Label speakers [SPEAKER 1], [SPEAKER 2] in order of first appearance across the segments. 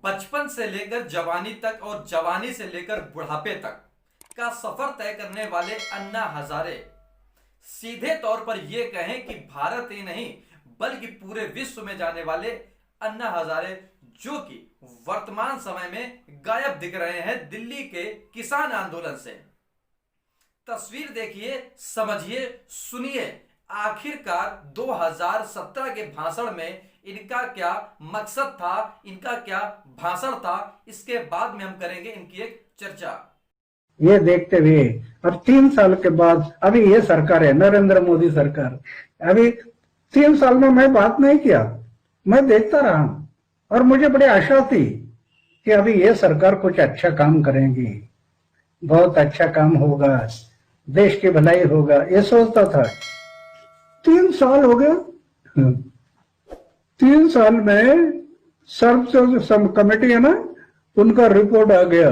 [SPEAKER 1] बचपन से लेकर जवानी तक और जवानी से लेकर बुढ़ापे तक का सफर तय करने वाले अन्ना हजारे सीधे तौर पर यह कहें कि भारत ही नहीं बल्कि पूरे विश्व में जाने वाले अन्ना हजारे, जो कि वर्तमान समय में गायब दिख रहे हैं दिल्ली के किसान आंदोलन से। तस्वीर देखिए, समझिए, सुनिए, आखिरकार 2017 के भाषण में इनका क्या मकसद था, इनका क्या भाषण था, इसके बाद में हम करेंगे इनकी एक चर्चा।
[SPEAKER 2] ये देखते हुए अब 3 साल के बाद अभी ये सरकार है, नरेंद्र मोदी सरकार, अभी 3 साल में मैं बात नहीं किया, मैं देखता रहा और मुझे बड़ी आशा थी कि अभी ये सरकार कुछ अच्छा काम करेंगी, बहुत अच्छा काम होगा, देश की भलाई होगा, ये सोचता था। 3 साल हो गया। 3 साल में सर्व कमेटी है ना, उनका रिपोर्ट आ गया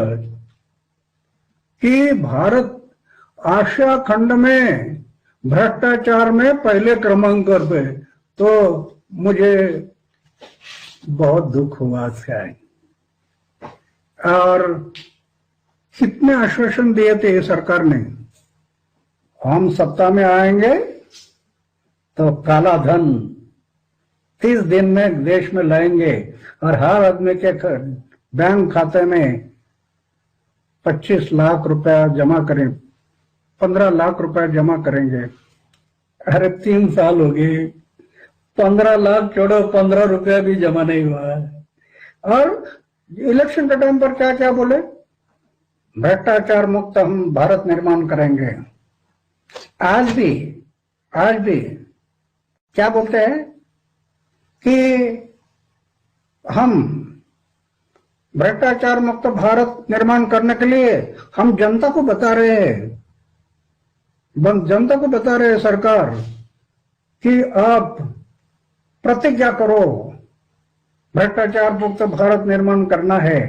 [SPEAKER 2] कि भारत आशिया खंड में भ्रष्टाचार में पहले क्रमांक पे। तो मुझे बहुत दुख हुआ इसका। और कितने आश्वासन दिए थे सरकार ने, हम सत्ता में आएंगे तो काला धन 30 दिन में देश में लाएंगे और हर आदमी के बैंक खाते में 25 लाख रुपया जमा करें, 15 लाख रुपया जमा करेंगे। अरे 3 साल हो गए, 15 लाख छोड़ो, 15 रुपया भी जमा नहीं हुआ। और इलेक्शन के टाइम पर क्या क्या बोले, भ्रष्टाचार मुक्त हम भारत निर्माण करेंगे। आज भी क्या बोलते हैं कि हम भ्रष्टाचार मुक्त भारत निर्माण करने के लिए हम जनता को बता रहे हैं, सरकार कि आप प्रतिज्ञा करो, भ्रष्टाचार मुक्त भारत निर्माण करना है।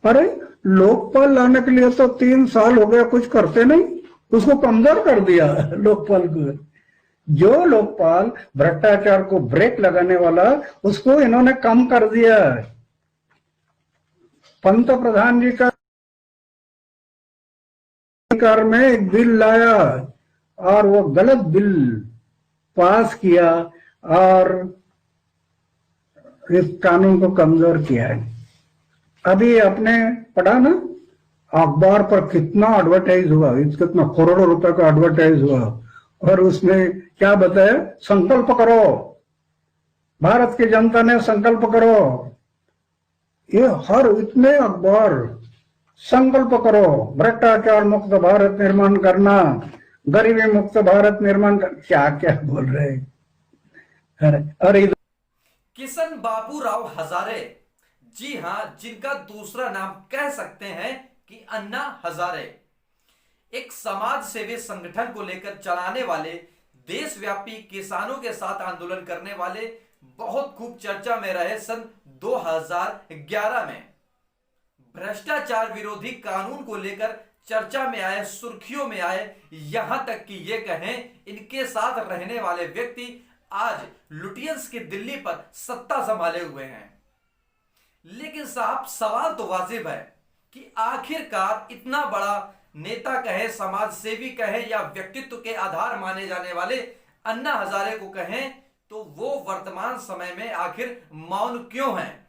[SPEAKER 2] अरे लोकपाल लाने के लिए तो 3 साल हो गया, कुछ करते नहीं, उसको कमजोर कर दिया लोकपाल को। जो लोकपाल भ्रष्टाचार को ब्रेक लगाने वाला, उसको इन्होंने कम कर दिया। पंत प्रधान जी का सरकार में एक बिल लाया और वो गलत बिल पास किया और इस कानून को कमजोर किया है। अभी आपने पढ़ा ना, अखबार पर कितना एडवर्टाइज हुआ, कितना करोड़ों रुपए का एडवर्टाइज हुआ, और उसमें क्या बताया, संकल्प करो, भारत की जनता ने संकल्प करो। ये हर इतने अखबार, संकल्प करो, भ्रष्टाचार मुक्त भारत निर्माण करना, गरीबी मुक्त भारत निर्माण कर, क्या क्या बोल रहे हैं। अरे
[SPEAKER 1] किशन बाबू राव हजारे, जी हां, जिनका दूसरा नाम कह सकते हैं कि अन्ना हजारे, एक समाज सेवी संगठन को लेकर चलाने वाले, देशव्यापी किसानों के साथ आंदोलन करने वाले, बहुत खूब चर्चा में रहे सन 2011 में। भ्रष्टाचार विरोधी कानून को लेकर चर्चा में आए, सुर्खियों में आए, यहां तक कि ये कहें इनके साथ रहने वाले व्यक्ति आज लुटियंस की दिल्ली पर सत्ता संभाले हुए हैं। लेकिन साहब, सवाल तो वाजिब है कि आखिरकार इतना बड़ा नेता कहे, समाज सेवी कहे, या व्यक्तित्व के आधार माने जाने वाले अन्ना हजारे को कहें, तो वो वर्तमान समय में आखिर मौन क्यों हैं?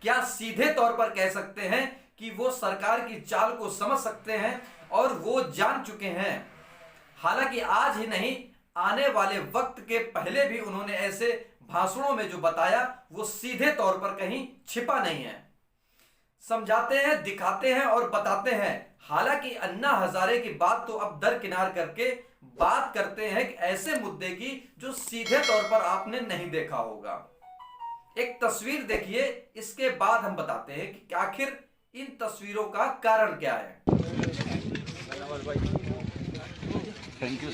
[SPEAKER 1] क्या सीधे तौर पर कह सकते हैं कि वो सरकार की चाल को समझ सकते हैं और वो जान चुके हैं? हालांकि आज ही नहीं, आने वाले वक्त के पहले भी उन्होंने ऐसे भाषणों में जो बताया वो सीधे तौर पर कहीं छिपा नहीं है। समझाते हैं, दिखाते हैं और बताते हैं। हालांकि अन्ना हजारे की बात तो अब दरकिनार करके बात करते हैं ऐसे मुद्दे की जो सीधे तौर पर आपने नहीं देखा होगा। एक तस्वीर देखिए, इसके बाद हम बताते हैं कि आखिर इन तस्वीरों का कारण क्या है।
[SPEAKER 3] Thank you.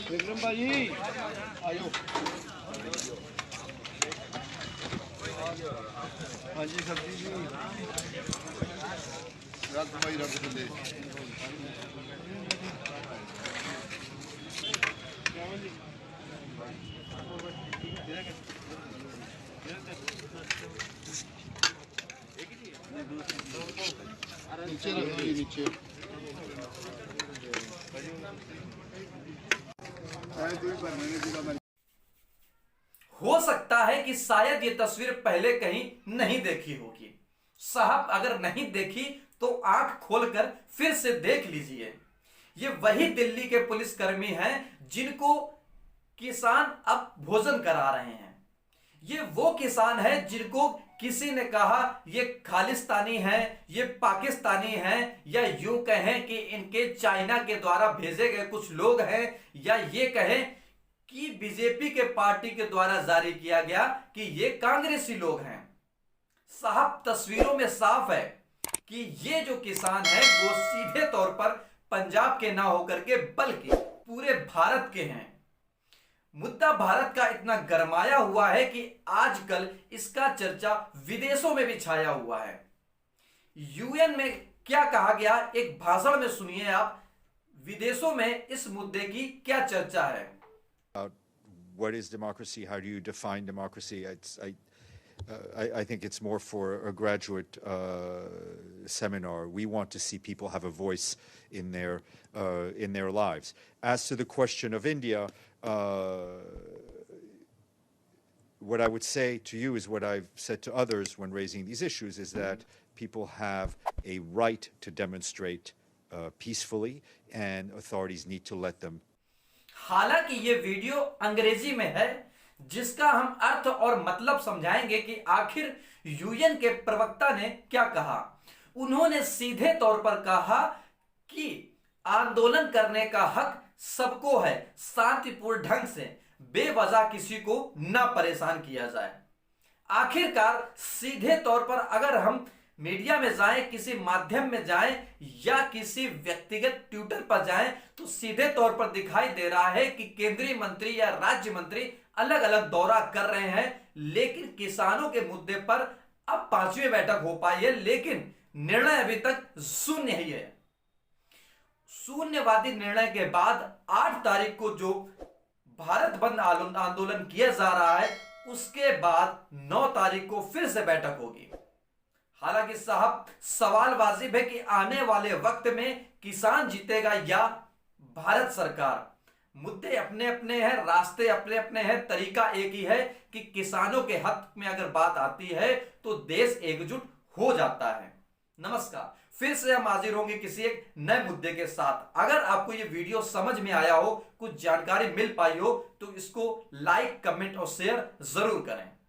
[SPEAKER 3] विक्रम भाई आयो। हाँ जी सब्जी जी रात भाई रख दे। नीचे रखिए नीचे।
[SPEAKER 1] हो सकता है कि शायद ये तस्वीर पहले कहीं नहीं देखी होगी। साहब अगर नहीं देखी तो आंख खोलकर फिर से देख लीजिए। ये वही दिल्ली के पुलिसकर्मी हैं जिनको किसान अब भोजन करा रहे हैं। ये वो किसान है जिनको किसी ने कहा ये खालिस्तानी हैं, ये पाकिस्तानी हैं, या यूं कहें कि इनके चाइना के द्वारा भेजे गए कुछ लोग हैं, या ये कहें कि बीजेपी के पार्टी के द्वारा जारी किया गया कि ये कांग्रेसी लोग हैं। साहब तस्वीरों में साफ है कि ये जो किसान है वो सीधे तौर पर पंजाब के ना होकर के बल्कि पूरे भारत के हैं। मुद्दा भारत का इतना गरमाया हुआ है कि आजकल इसका चर्चा विदेशों में भी छाया हुआ है। यूएन में क्या कहा गया, एक भाषण में सुनिए आप। विदेशों में इस मुद्दे की क्या चर्चा है।
[SPEAKER 4] What is democracy? How do you define democracy? I think it's more for a graduate seminar. We want to see people have a voice in their lives. As to the question of India, what I would say to you is what I've said to others when raising these issues, is that people have a right to demonstrate peacefully, and authorities need to let them.
[SPEAKER 1] हालांकि ये video अंग्रेजी में है, जिसका हम अर्थ और मतलब समझाएंगे कि आखिर यूएन के प्रवक्ता ने क्या कहा। उन्होंने सीधे तौर पर कहा कि आंदोलन करने का हक सबको है, शांतिपूर्ण ढंग से, बेवजह किसी को ना परेशान किया जाए। आखिरकार सीधे तौर पर अगर हम मीडिया में जाएं, किसी माध्यम में जाएं या किसी व्यक्तिगत ट्विटर पर जाएं, तो सीधे तौर पर दिखाई दे रहा है कि केंद्रीय मंत्री या राज्य मंत्री अलग अलग दौरा कर रहे हैं। लेकिन किसानों के मुद्दे पर अब 5वीं बैठक हो पाई है, लेकिन निर्णय अभी तक शून्य ही है। शून्यवादी निर्णय के बाद 8 तारीख को जो भारत बंद आंदोलन किया जा रहा है, उसके बाद 9 तारीख को फिर से बैठक होगी। हालांकि साहब सवाल वाजिब है कि आने वाले वक्त में किसान जीतेगा या भारत सरकार। मुद्दे अपने अपने हैं, रास्ते अपने अपने हैं, तरीका एक ही है कि किसानों के हक में अगर बात आती है तो देश एकजुट हो जाता है। नमस्कार, फिर से हम हाजिर होंगे किसी एक नए मुद्दे के साथ। अगर आपको ये वीडियो समझ में आया हो, कुछ जानकारी मिल पाई हो, तो इसको लाइक, कमेंट और शेयर जरूर करें।